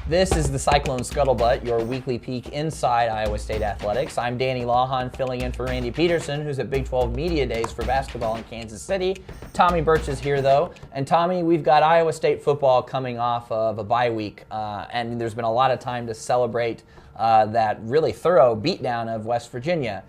This is the Cyclone Scuttlebutt, your weekly peek inside Iowa State athletics. I'm Danny Lawhon, filling in for Randy Peterson, who's at Big 12 Media Days for basketball in Kansas City. Tommy Birch is here, though. And Tommy, we've got Iowa State football coming off of a bye week, and there's been a lot of time to celebrate that really thorough beatdown of West Virginia.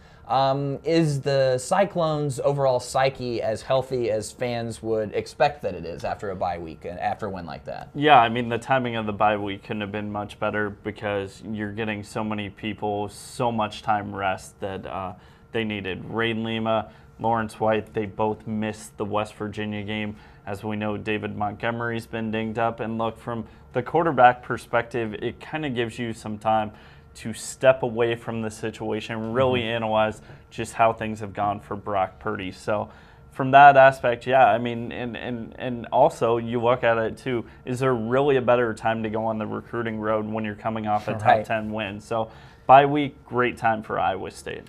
Is the Cyclones' overall psyche as healthy as fans would expect that it is after a bye week and after a win like that? Yeah, I mean, the timing of the bye week couldn't have been much better because you're getting so many people so much time rest that they needed. Rain Lima, Lawrence White, they both missed the West Virginia game. As we know, David Montgomery's been dinged up. And look, from the quarterback perspective, it kind of gives you some time to step away from the situation and really analyze just how things have gone for Brock Purdy. So from that aspect, yeah, I mean, and also you look at it too, is there really a better time to go on the recruiting road when you're coming off a top 10 win? So bye week, great time for Iowa State.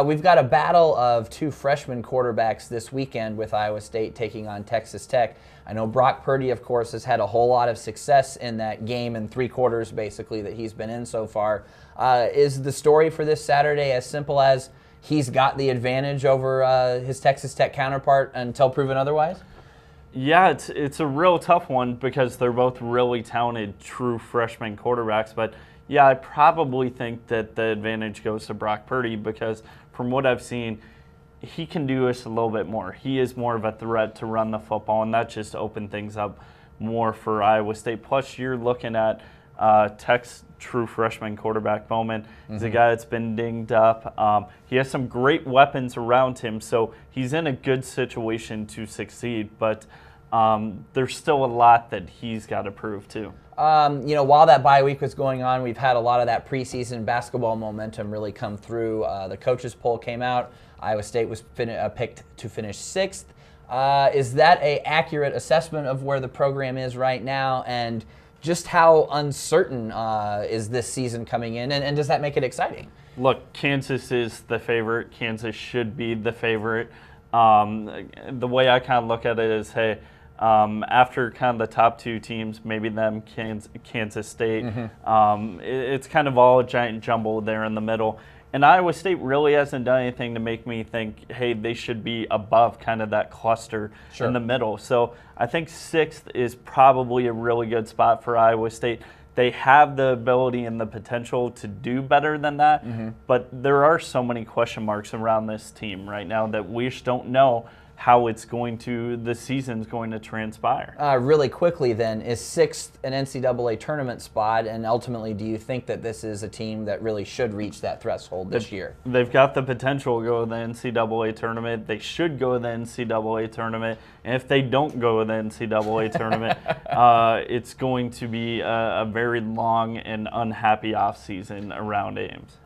We've got a battle of two freshman quarterbacks this weekend with Iowa State taking on Texas Tech. I know Brock Purdy, of course, has had a whole lot of success in that game in 3 quarters, basically, that he's been in so far. Is the story for this Saturday as simple as he's got the advantage over his Texas Tech counterpart until proven otherwise? Yeah, it's a real tough one because they're both really talented, true freshman quarterbacks. But yeah, I probably think that the advantage goes to Brock Purdy because from what I've seen, he can do this a little bit more. He is more of a threat to run the football, and that just opened things up more for Iowa State. Plus, you're looking at Tech's true freshman quarterback Bowman. He's a guy that's been dinged up. He has some great weapons around him, so he's in a good situation to succeed. But there's still a lot that he's got to prove too. While that bye week was going on, we've had a lot of that preseason basketball momentum really come through. The coaches poll came out. Iowa State was picked to finish 6th. Is that an accurate assessment of where the program is right now, and just how uncertain is this season coming in, and does that make it exciting? Look, Kansas is the favorite. Kansas should be the favorite. The way I kind of look at it is, hey, after kind of the top 2 teams, maybe them, Kansas State, it's kind of all a giant jumble there in the middle. And Iowa State really hasn't done anything to make me think, hey, they should be above kind of that cluster in the middle. So I think 6th is probably a really good spot for Iowa State. They have the ability and the potential to do better than that, but there are so many question marks around this team right now that we just don't know how the season's going to transpire. Really quickly then, is 6th an NCAA tournament spot, and ultimately do you think that this is a team that really should reach that threshold this year? They've got the potential to go to the NCAA tournament. They should go to the NCAA tournament, and if they don't go to the NCAA tournament, it's going to be a very long and unhappy offseason around Ames.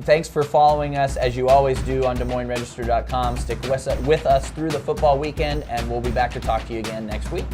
Thanks for following us, as you always do, on DesMoinesRegister.com. Stick with us through the football weekend, and we'll be back to talk to you again next week.